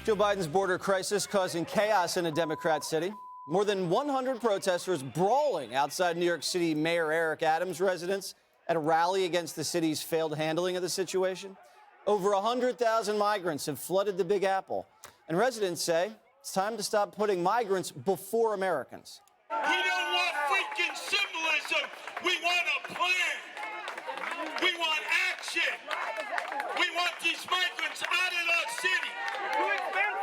Joe Biden's border crisis causing chaos in a Democrat city. More than 100 protesters brawling outside New York City Mayor Eric Adams' residence at a rally against the city's failed handling of the situation. Over 100,000 migrants have flooded the Big Apple, and residents say it's time to stop putting migrants before Americans. We don't want freaking symbolism. We want a plan. We want action. We want these migrants out of our city.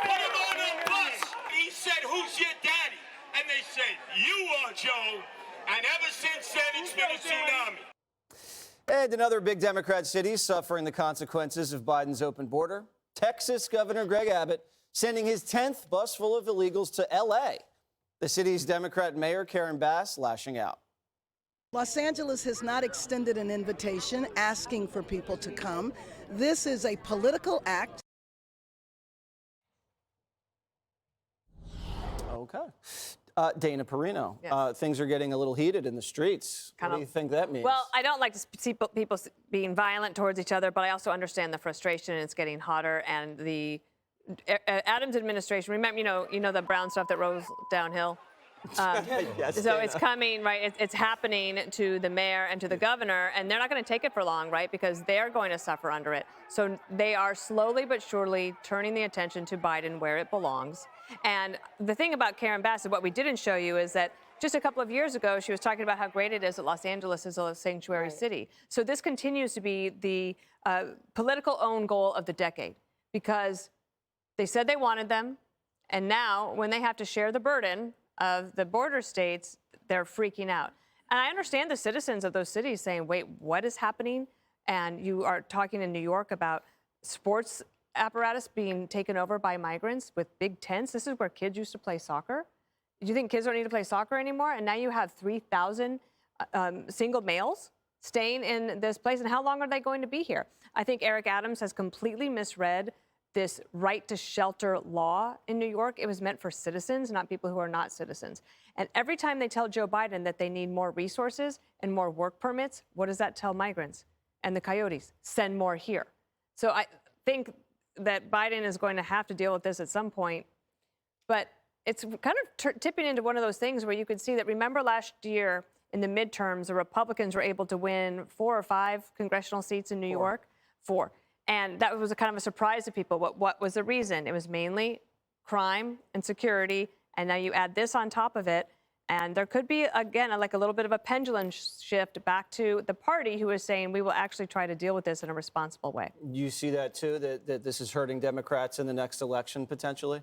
Put them on a bus. He said, "Who's your daddy?" And they said, "You are, Joe." And ever since then, it's been a tsunami. And in other big Democrat cities suffering the consequences of Biden's open border, Texas Governor Greg Abbott sending his 10th bus full of illegals to L.A. The city's Democrat Mayor Karen Bass lashing out. Los Angeles has not extended an invitation asking for people to come. This is a political act. Okay. Dana Perino, yes. Things are getting a little heated in the streets. What do you think that means? Well, I don't like to see people being violent towards each other, but I also understand the frustration. It's getting hotter, and the Adams administration. Remember, you know the brown stuff that rolls downhill. Yes, so it's coming, right? It's happening to the mayor and to the governor, and they're not going to take it for long, right? Because they're going to suffer under it. So they are slowly but surely turning the attention to Biden where it belongs. And the thing about Karen Bass, what we didn't show you, is that just a couple of years ago, she was talking about how great it is that Los Angeles is a sanctuary city. So this continues to be the political own goal of the decade, because they said they wanted them, and now when they have to share the burden of the border states, they're freaking out. And I understand the citizens of those cities saying, wait, what is happening? And you are talking in New York about sports apparatus being taken over by migrants with big tents. This is where kids used to play soccer. Do you think kids don't need to play soccer anymore? And now you have 3,000 single males staying in this place. And how long are they going to be here? I think Eric Adams has completely misread this right to shelter law in New York. It was meant for citizens, not people who are not citizens. And every time they tell Joe Biden that they need more resources and more work permits, what does that tell migrants and the coyotes? Send more here. So I think that Biden is going to have to deal with this at some point. But it's kind of tipping into one of those things where you could see that, remember last year in the midterms, the Republicans were able to win 4 or 5 congressional seats in New York. 4. And that was a kind of a surprise to people. What was the reason? It was mainly crime and security. And now you add this on top of it. And there could be, again, like a little bit of a pendulum shift back to the party who is saying we will actually try to deal with this in a responsible way. You see that, too, that this is hurting Democrats in the next election, potentially?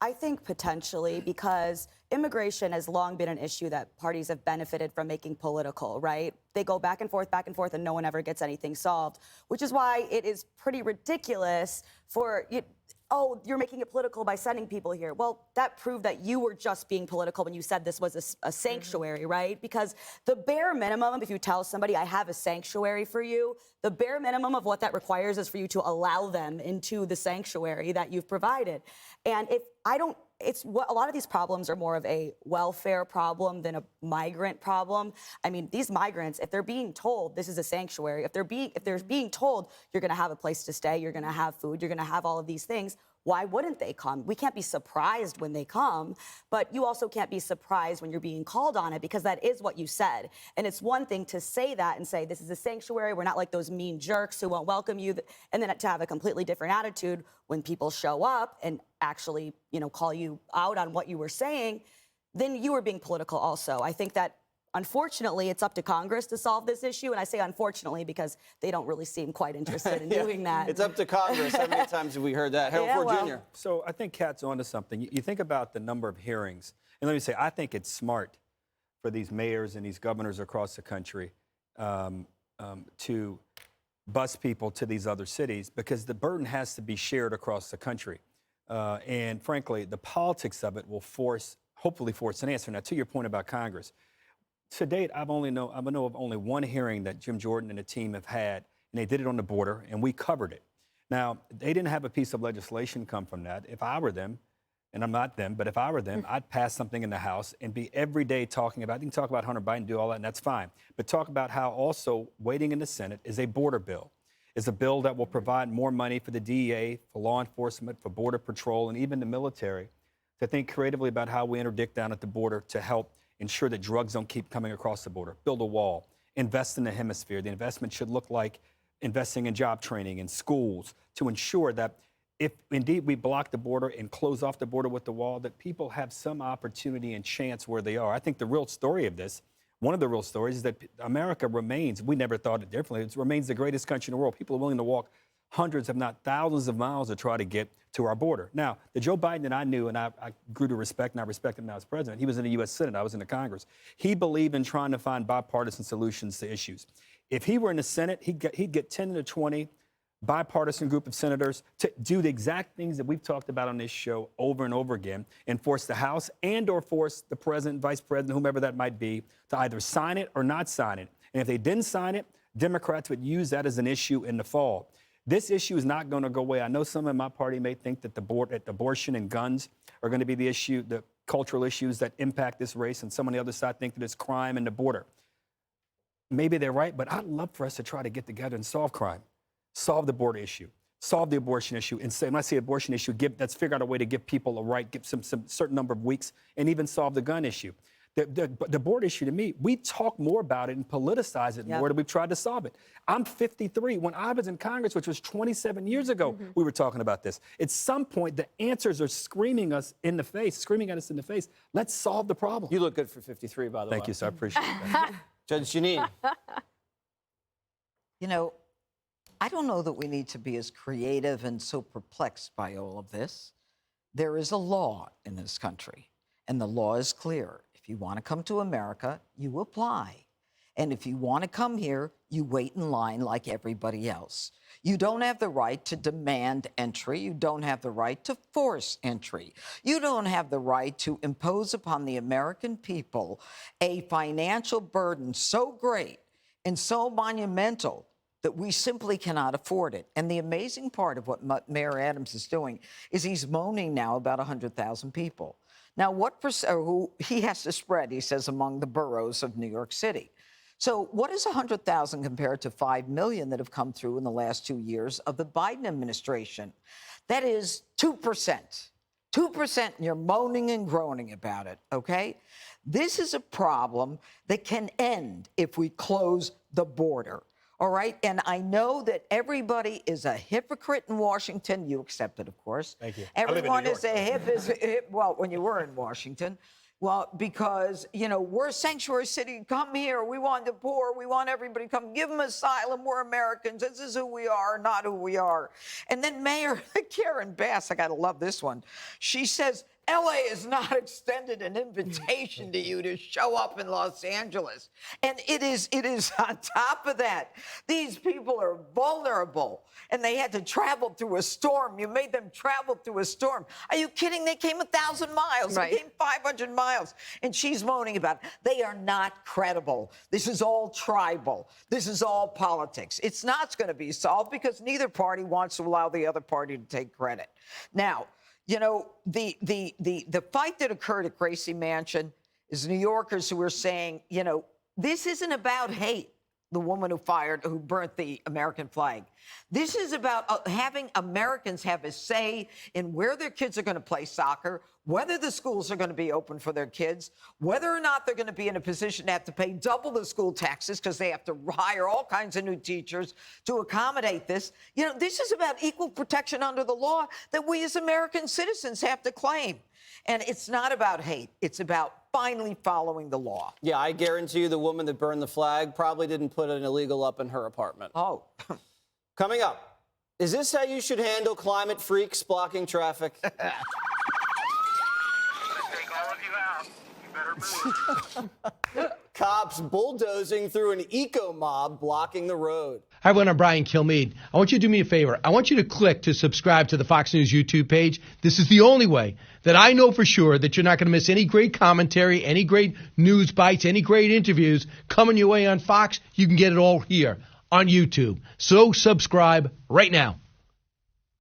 I think potentially, because immigration has long been an issue that parties have benefited from making political, right? They go back and forth, and no one ever gets anything solved, which is why it is pretty ridiculous for oh, you're making it political by sending people here. Well, that proved that you were just being political when you said this was a sanctuary, right? Because the bare minimum, if you tell somebody, I have a sanctuary for you, the bare minimum of what that requires is for you to allow them into the sanctuary that you've provided. And if I don't, it's what a lot of these problems are more of a welfare problem than a migrant problem. I mean, these migrants, if they're being told this is a sanctuary, if they're being told you're going to have a place to stay, you're going to have food, you're going to have all of these things, why wouldn't they come? We can't be surprised when they come, but you also can't be surprised when you're being called on it, because that is what you said. And it's one thing to say that and say, this is a sanctuary, we're not like those mean jerks who won't welcome you, and then to have a completely different attitude when people show up and actually, call you out on what you were saying, then you were being political also. I think that, unfortunately, it's up to Congress to solve this issue. And I say unfortunately because they don't really seem quite interested in doing that. It's up to Congress. How many times have we heard that? Harold Ford Jr. So I think Kat's onto something. You think about the number of hearings. And let me say, I think it's smart for these mayors and these governors across the country to bus people to these other cities, because the burden has to be shared across the country. And frankly, the politics of it will hopefully force an answer. Now, to your point about Congress, to date, I know of only one hearing that Jim Jordan and the team have had, and they did it on the border, and we covered it. Now, they didn't have a piece of legislation come from that. If I were them, and I'm not them, but if I were them, I'd pass something in the House and be every day talking about, you can talk about Hunter Biden, do all that, and that's fine. But talk about how also waiting in the Senate is a border bill. is a bill that will provide more money for the DEA, for law enforcement, for Border Patrol, and even the military to think creatively about how we interdict down at the border to help ensure that drugs don't keep coming across the border. Build a wall, invest in the hemisphere. The investment should look like investing in job training in schools to ensure that if indeed we block the border and close off the border with the wall, that people have some opportunity and chance where they are. I think the real story of this, one of the real stories, is that America remains, we never thought it differently, it remains the greatest country in the world. People are willing to walk hundreds, if not thousands of miles to try to get to our border. Now, the Joe Biden that I knew and I grew to respect, and I respect him now as president, he was in the U.S. Senate, I was in the Congress. He believed in trying to find bipartisan solutions to issues. If he were in the Senate, he'd get 10 to 20 bipartisan group of senators to do the exact things that we've talked about on this show over and over again, and force the House and or force the president, vice president, whomever that might be, to either sign it or not sign it. And if they didn't sign it, Democrats would use that as an issue in the fall. This issue is not going to go away. I know some in my party may think that abortion and guns are going to be the issue, the cultural issues that impact this race, and some on the other side think that it's crime and the border. Maybe they're right, but I'd love for us to try to get together and solve crime. Solve the border issue, solve the abortion issue, and say, when I say abortion issue, let's figure out a way to give people a right, give some certain number of weeks, and even solve the gun issue. The border issue, to me, we talk more about it and politicize it more than we've tried to solve it. I'm 53. When I was in Congress, which was 27 years ago, we were talking about this. At some point, the answers are screaming at us in the face. Let's solve the problem. You look good for 53, by the way. Thank you, sir. I appreciate that. Judge Janine. You know, I don't know that we need to be as creative and so perplexed by all of this. There is a law in this country, and the law is clear. If you want to come to America, you apply. And if you want to come here, you wait in line like everybody else. You don't have the right to demand entry. You don't have the right to force entry. You don't have the right to impose upon the American people a financial burden so great and so monumental that we simply cannot afford it. And the amazing part of what Mayor Adams is doing is he's moaning now about 100,000 people. Now, who he has to spread, he says, among the boroughs of New York City. So what is 100,000 compared to 5 million that have come through in the last 2 years of the Biden administration? That is 2%. 2%, and you're moaning and groaning about it, okay? This is a problem that can end if we close the border. All right, and I know that everybody is a hypocrite in Washington. You accept it, of course. Thank you. Everyone is a well, when you were in Washington. Well, because, you know, we're a sanctuary city. Come here. We want the poor. We want everybody to come. Give them asylum. We're Americans. This is who we are, not who we are. And then Mayor Karen Bass, I got to love this one. She says, LA has not extended an invitation to you to show up in Los Angeles. And it is on top of that. These people are vulnerable, and they had to travel through a storm. You made them travel through a storm. Are you kidding? They came 1,000 miles. Right. They came 500 miles. And she's moaning about it. They are not credible. This is all tribal. This is all politics. It's not going to be solved because neither party wants to allow the other party to take credit. Now, you know, the fight that occurred at Gracie Mansion is New Yorkers who are saying, you know, this isn't about hate, the woman who burnt the American flag. This is about having Americans have a say in where their kids are going to play soccer, whether the schools are going to be open for their kids, whether or not they're going to be in a position to have to pay double the school taxes because they have to hire all kinds of new teachers to accommodate this. You know, this is about equal protection under the law that we as American citizens have to claim. And it's not about hate. It's about finally following the law. Yeah, I guarantee you the woman that burned the flag probably didn't put an illegal up in her apartment. Oh. Coming up, is this how you should handle climate freaks blocking traffic? Cops bulldozing through an eco-mob blocking the road. Hi, everyone. I'm Brian Kilmeade. I want you to do me a favor. I want you to click to subscribe to the Fox News YouTube page. This is the only way that I know for sure that you're not going to miss any great commentary, any great news bites, any great interviews coming your way on Fox. You can get it all here on YouTube. So subscribe right now.